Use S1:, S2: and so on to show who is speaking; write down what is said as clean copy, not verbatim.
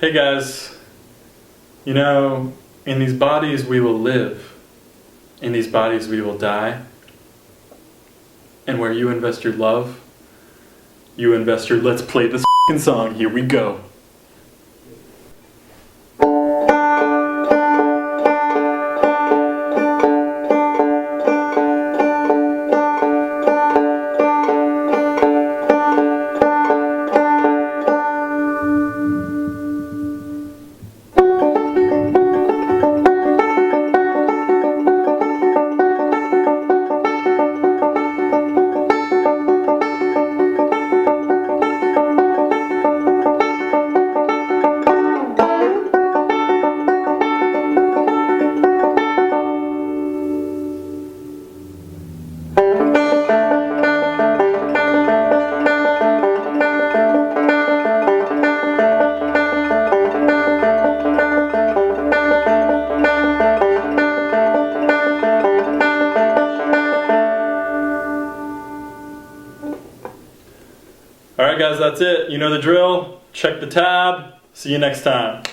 S1: Hey guys, you know, in these bodies we will live, in these bodies we will die, and where you invest your love, you invest your let's play this f***ing song, here we go. Alright guys, that's it. You know the drill. Check the tab. See you next time.